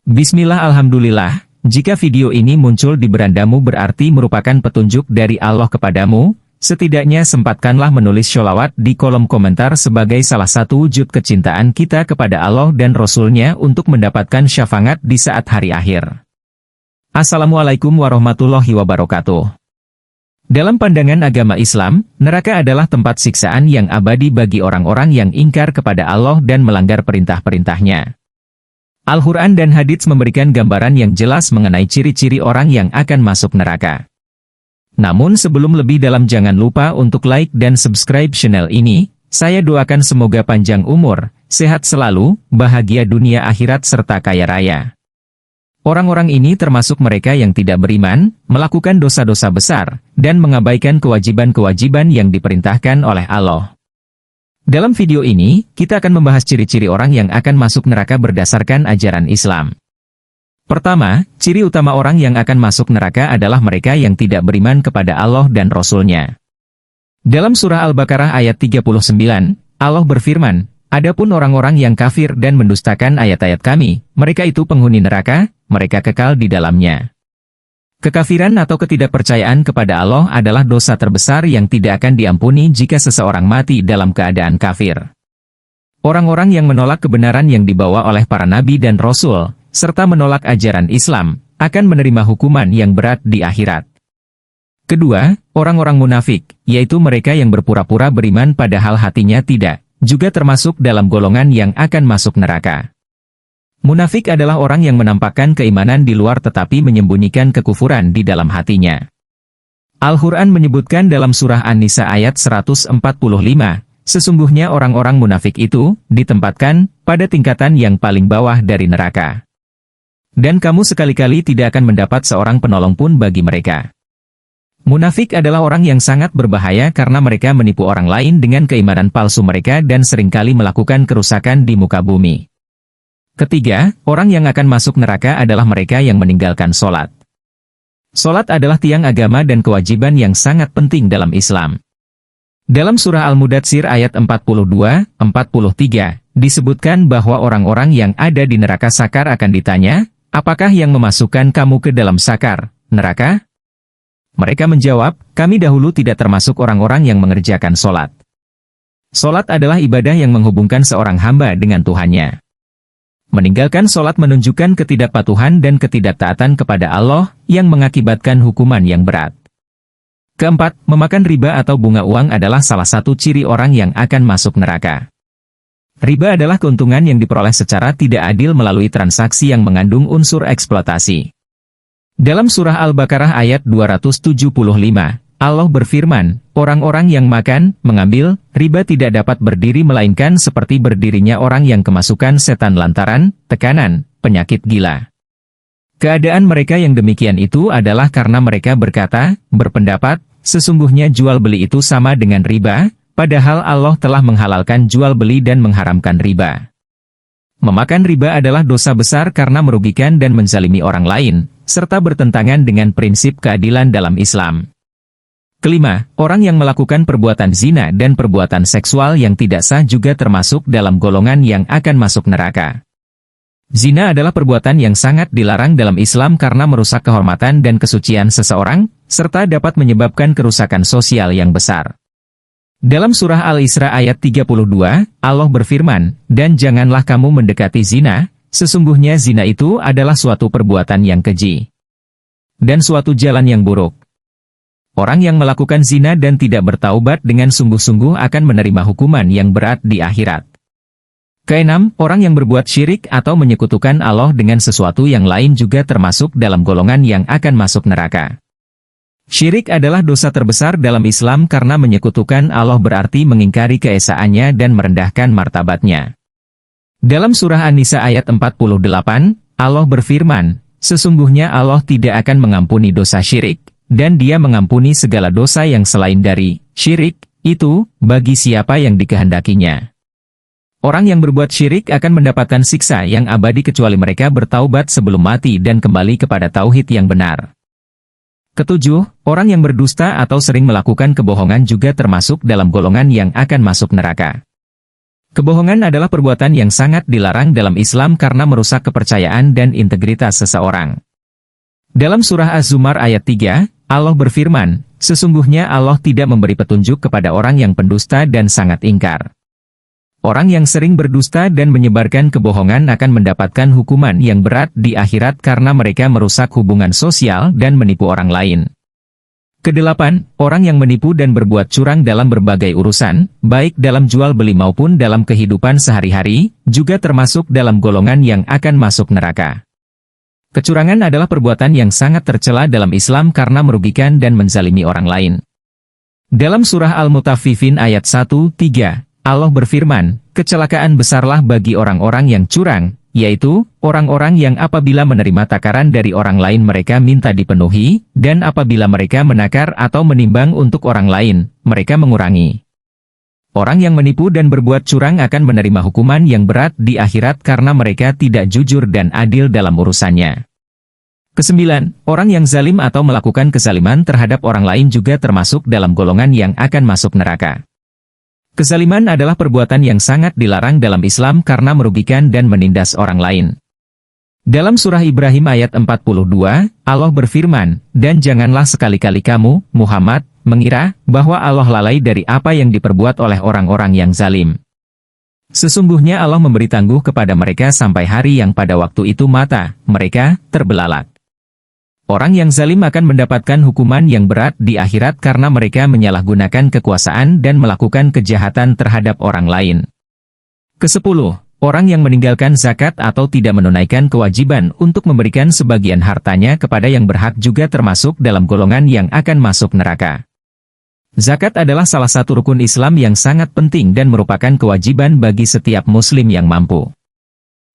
Bismillah, alhamdulillah. Jika video ini muncul di berandamu berarti merupakan petunjuk dari Allah kepadamu. Setidaknya sempatkanlah menulis sholawat di kolom komentar sebagai salah satu wujud kecintaan kita kepada Allah dan Rasul-Nya untuk mendapatkan syafaat di saat hari akhir. Assalamualaikum warahmatullahi wabarakatuh. Dalam pandangan agama Islam, neraka adalah tempat siksaan yang abadi bagi orang-orang yang ingkar kepada Allah dan melanggar perintah-perintahnya. Al-Quran dan hadits memberikan gambaran yang jelas mengenai ciri-ciri orang yang akan masuk neraka. Namun sebelum lebih dalam jangan lupa untuk like dan subscribe channel ini. Saya doakan semoga panjang umur, sehat selalu, bahagia dunia akhirat serta kaya raya. Orang-orang ini termasuk mereka yang tidak beriman, melakukan dosa-dosa besar, dan mengabaikan kewajiban-kewajiban yang diperintahkan oleh Allah. Dalam video ini, kita akan membahas ciri-ciri orang yang akan masuk neraka berdasarkan ajaran Islam. Pertama, ciri utama orang yang akan masuk neraka adalah mereka yang tidak beriman kepada Allah dan Rasul-Nya. Dalam surah Al-Baqarah ayat 39, Allah berfirman, "Adapun orang-orang yang kafir dan mendustakan ayat-ayat kami, mereka itu penghuni neraka, mereka kekal di dalamnya." Kekafiran atau ketidakpercayaan kepada Allah adalah dosa terbesar yang tidak akan diampuni jika seseorang mati dalam keadaan kafir. Orang-orang yang menolak kebenaran yang dibawa oleh para nabi dan rasul, serta menolak ajaran Islam, akan menerima hukuman yang berat di akhirat. Kedua, orang-orang munafik, yaitu mereka yang berpura-pura beriman padahal hatinya tidak, juga termasuk dalam golongan yang akan masuk neraka. Munafik adalah orang yang menampakkan keimanan di luar tetapi menyembunyikan kekufuran di dalam hatinya. Al-Quran menyebutkan dalam surah An-Nisa ayat 145, sesungguhnya orang-orang munafik itu ditempatkan pada tingkatan yang paling bawah dari neraka. Dan kamu sekali-kali tidak akan mendapat seorang penolong pun bagi mereka. Munafik adalah orang yang sangat berbahaya karena mereka menipu orang lain dengan keimanan palsu mereka dan seringkali melakukan kerusakan di muka bumi. Ketiga, orang yang akan masuk neraka adalah mereka yang meninggalkan sholat. Sholat adalah tiang agama dan kewajiban yang sangat penting dalam Islam. Dalam surah Al-Mudatsir ayat 42-43, disebutkan bahwa orang-orang yang ada di neraka sakar akan ditanya, "Apakah yang memasukkan kamu ke dalam sakar, neraka?" Mereka menjawab, "Kami dahulu tidak termasuk orang-orang yang mengerjakan sholat." Sholat adalah ibadah yang menghubungkan seorang hamba dengan Tuhannya. Meninggalkan sholat menunjukkan ketidakpatuhan dan ketidaktaatan kepada Allah, yang mengakibatkan hukuman yang berat. Keempat, memakan riba atau bunga uang adalah salah satu ciri orang yang akan masuk neraka. Riba adalah keuntungan yang diperoleh secara tidak adil melalui transaksi yang mengandung unsur eksploitasi. Dalam surah Al-Baqarah ayat 275, Allah berfirman, "Orang-orang yang makan, mengambil, riba tidak dapat berdiri melainkan seperti berdirinya orang yang kemasukan setan lantaran, tekanan, penyakit gila." Keadaan mereka yang demikian itu adalah karena mereka berpendapat, sesungguhnya jual beli itu sama dengan riba, padahal Allah telah menghalalkan jual beli dan mengharamkan riba. Memakan riba adalah dosa besar karena merugikan dan menzalimi orang lain, serta bertentangan dengan prinsip keadilan dalam Islam. Kelima, orang yang melakukan perbuatan zina dan perbuatan seksual yang tidak sah juga termasuk dalam golongan yang akan masuk neraka. Zina adalah perbuatan yang sangat dilarang dalam Islam karena merusak kehormatan dan kesucian seseorang, serta dapat menyebabkan kerusakan sosial yang besar. Dalam surah Al-Isra ayat 32, Allah berfirman, "Dan janganlah kamu mendekati zina, sesungguhnya zina itu adalah suatu perbuatan yang keji dan suatu jalan yang buruk." Orang yang melakukan zina dan tidak bertaubat dengan sungguh-sungguh akan menerima hukuman yang berat di akhirat. Keenam, orang yang berbuat syirik atau menyekutukan Allah dengan sesuatu yang lain juga termasuk dalam golongan yang akan masuk neraka. Syirik adalah dosa terbesar dalam Islam karena menyekutukan Allah berarti mengingkari keesaannya dan merendahkan martabatnya. Dalam surah An-Nisa ayat 48, Allah berfirman, "Sesungguhnya Allah tidak akan mengampuni dosa syirik, dan Dia mengampuni segala dosa yang selain dari syirik itu bagi siapa yang dikehendakinya." Orang yang berbuat syirik akan mendapatkan siksa yang abadi kecuali mereka bertaubat sebelum mati dan kembali kepada tauhid yang benar. Ketujuh, orang yang berdusta atau sering melakukan kebohongan juga termasuk dalam golongan yang akan masuk neraka. Kebohongan adalah perbuatan yang sangat dilarang dalam Islam karena merusak kepercayaan dan integritas seseorang. Dalam surah Az-Zumar ayat 3, Allah berfirman, sesungguhnya Allah tidak memberi petunjuk kepada orang yang pendusta dan sangat ingkar. Orang yang sering berdusta dan menyebarkan kebohongan akan mendapatkan hukuman yang berat di akhirat karena mereka merusak hubungan sosial dan menipu orang lain. Kedelapan, orang yang menipu dan berbuat curang dalam berbagai urusan, baik dalam jual beli maupun dalam kehidupan sehari-hari, juga termasuk dalam golongan yang akan masuk neraka. Kecurangan adalah perbuatan yang sangat tercela dalam Islam karena merugikan dan menzalimi orang lain. Dalam surah Al-Mutaffifin ayat 1-3, Allah berfirman, kecelakaan besarlah bagi orang-orang yang curang, yaitu, orang-orang yang apabila menerima takaran dari orang lain mereka minta dipenuhi, dan apabila mereka menakar atau menimbang untuk orang lain, mereka mengurangi. Orang yang menipu dan berbuat curang akan menerima hukuman yang berat di akhirat karena mereka tidak jujur dan adil dalam urusannya. Kesembilan, orang yang zalim atau melakukan kezaliman terhadap orang lain juga termasuk dalam golongan yang akan masuk neraka. Kezaliman adalah perbuatan yang sangat dilarang dalam Islam karena merugikan dan menindas orang lain. Dalam surah Ibrahim ayat 42, Allah berfirman, dan janganlah sekali-kali kamu, Muhammad, mengira bahwa Allah lalai dari apa yang diperbuat oleh orang-orang yang zalim. Sesungguhnya Allah memberi tangguh kepada mereka sampai hari yang pada waktu itu mata mereka terbelalak. Orang yang zalim akan mendapatkan hukuman yang berat di akhirat karena mereka menyalahgunakan kekuasaan dan melakukan kejahatan terhadap orang lain. Kesepuluh, orang yang meninggalkan zakat atau tidak menunaikan kewajiban untuk memberikan sebagian hartanya kepada yang berhak juga termasuk dalam golongan yang akan masuk neraka. Zakat adalah salah satu rukun Islam yang sangat penting dan merupakan kewajiban bagi setiap muslim yang mampu.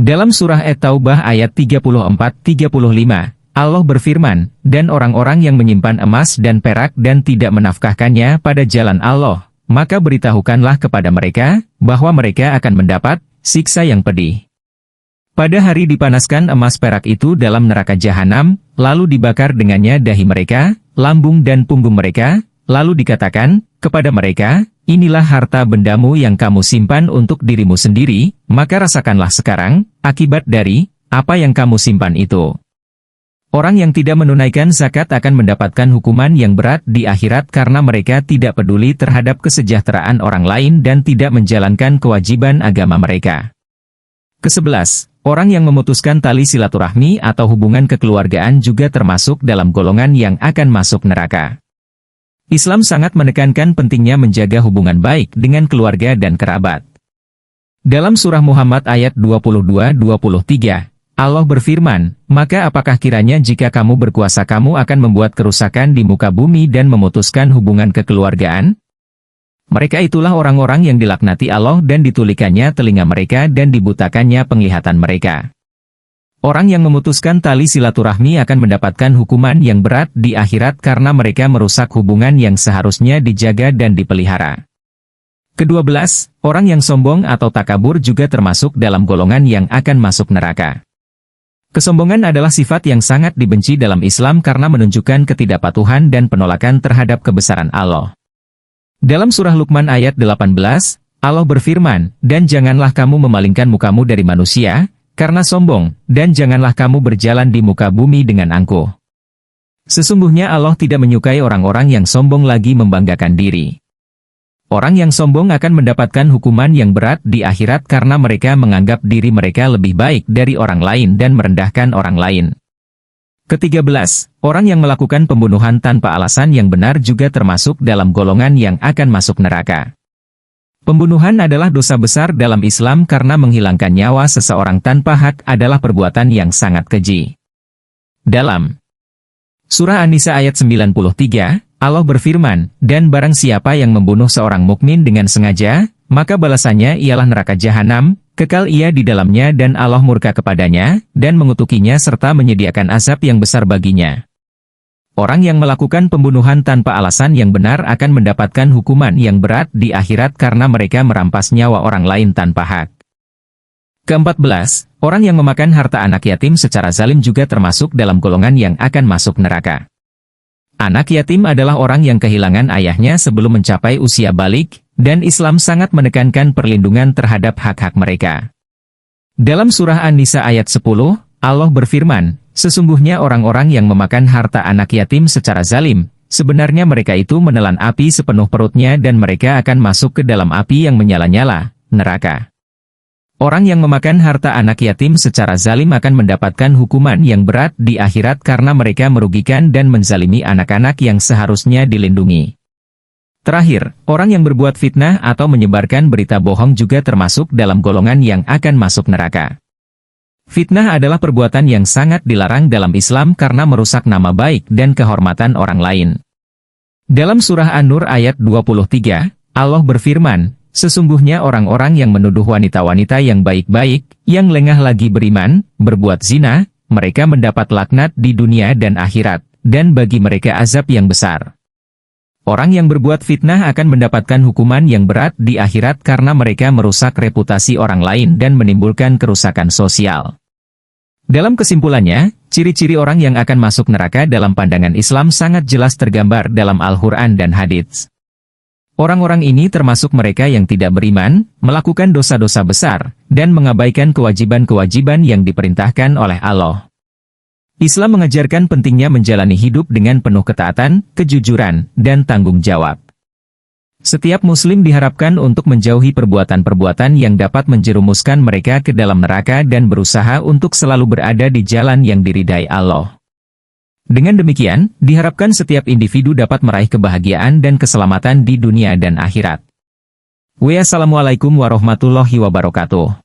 Dalam surah At-Taubah ayat 34-35, Allah berfirman, dan orang-orang yang menyimpan emas dan perak dan tidak menafkahkannya pada jalan Allah, maka beritahukanlah kepada mereka, bahwa mereka akan mendapat siksa yang pedih. Pada hari dipanaskan emas perak itu dalam neraka jahanam, lalu dibakar dengannya dahi mereka, lambung dan punggung mereka, lalu dikatakan, kepada mereka, inilah harta bendamu yang kamu simpan untuk dirimu sendiri, maka rasakanlah sekarang, akibat dari, apa yang kamu simpan itu. Orang yang tidak menunaikan zakat akan mendapatkan hukuman yang berat di akhirat karena mereka tidak peduli terhadap kesejahteraan orang lain dan tidak menjalankan kewajiban agama mereka. Kesebelas, orang yang memutuskan tali silaturahmi atau hubungan kekeluargaan juga termasuk dalam golongan yang akan masuk neraka. Islam sangat menekankan pentingnya menjaga hubungan baik dengan keluarga dan kerabat. Dalam surah Muhammad ayat 22-23, Allah berfirman, maka apakah kiranya jika kamu berkuasa kamu akan membuat kerusakan di muka bumi dan memutuskan hubungan kekeluargaan? Mereka itulah orang-orang yang dilaknati Allah dan ditulikannya telinga mereka dan dibutakannya penglihatan mereka. Orang yang memutuskan tali silaturahmi akan mendapatkan hukuman yang berat di akhirat karena mereka merusak hubungan yang seharusnya dijaga dan dipelihara. Kedua-belas, orang yang sombong atau takabur juga termasuk dalam golongan yang akan masuk neraka. Kesombongan adalah sifat yang sangat dibenci dalam Islam karena menunjukkan ketidakpatuhan dan penolakan terhadap kebesaran Allah. Dalam surah Luqman ayat 18, Allah berfirman, dan janganlah kamu memalingkan mukamu dari manusia, karena sombong, dan janganlah kamu berjalan di muka bumi dengan angkuh. Sesungguhnya Allah tidak menyukai orang-orang yang sombong lagi membanggakan diri. Orang yang sombong akan mendapatkan hukuman yang berat di akhirat karena mereka menganggap diri mereka lebih baik dari orang lain dan merendahkan orang lain. Ke-13, orang yang melakukan pembunuhan tanpa alasan yang benar juga termasuk dalam golongan yang akan masuk neraka. Pembunuhan adalah dosa besar dalam Islam karena menghilangkan nyawa seseorang tanpa hak adalah perbuatan yang sangat keji. Dalam surah An-Nisa ayat 93, Allah berfirman, dan barang siapa yang membunuh seorang mukmin dengan sengaja, maka balasannya ialah neraka jahanam, kekal ia di dalamnya dan Allah murka kepadanya, dan mengutukinya serta menyediakan azab yang besar baginya. Orang yang melakukan pembunuhan tanpa alasan yang benar akan mendapatkan hukuman yang berat di akhirat karena mereka merampas nyawa orang lain tanpa hak. Ke-14, orang yang memakan harta anak yatim secara zalim juga termasuk dalam golongan yang akan masuk neraka. Anak yatim adalah orang yang kehilangan ayahnya sebelum mencapai usia balik, dan Islam sangat menekankan perlindungan terhadap hak-hak mereka. Dalam surah An-Nisa ayat 10, Allah berfirman, sesungguhnya orang-orang yang memakan harta anak yatim secara zalim, sebenarnya mereka itu menelan api sepenuh perutnya dan mereka akan masuk ke dalam api yang menyala-nyala, neraka. Orang yang memakan harta anak yatim secara zalim akan mendapatkan hukuman yang berat di akhirat karena mereka merugikan dan menzalimi anak-anak yang seharusnya dilindungi. Terakhir, orang yang berbuat fitnah atau menyebarkan berita bohong juga termasuk dalam golongan yang akan masuk neraka. Fitnah adalah perbuatan yang sangat dilarang dalam Islam karena merusak nama baik dan kehormatan orang lain. Dalam surah An-Nur ayat 23, Allah berfirman, sesungguhnya orang-orang yang menuduh wanita-wanita yang baik-baik, yang lengah lagi beriman, berbuat zina, mereka mendapat laknat di dunia dan akhirat, dan bagi mereka azab yang besar. Orang yang berbuat fitnah akan mendapatkan hukuman yang berat di akhirat karena mereka merusak reputasi orang lain dan menimbulkan kerusakan sosial. Dalam kesimpulannya, ciri-ciri orang yang akan masuk neraka dalam pandangan Islam sangat jelas tergambar dalam Al-Quran dan hadits. Orang-orang ini termasuk mereka yang tidak beriman, melakukan dosa-dosa besar, dan mengabaikan kewajiban-kewajiban yang diperintahkan oleh Allah. Islam mengajarkan pentingnya menjalani hidup dengan penuh ketaatan, kejujuran, dan tanggung jawab. Setiap muslim diharapkan untuk menjauhi perbuatan-perbuatan yang dapat menjerumuskan mereka ke dalam neraka dan berusaha untuk selalu berada di jalan yang diridai Allah. Dengan demikian, diharapkan setiap individu dapat meraih kebahagiaan dan keselamatan di dunia dan akhirat. Wassalamualaikum warahmatullahi wabarakatuh.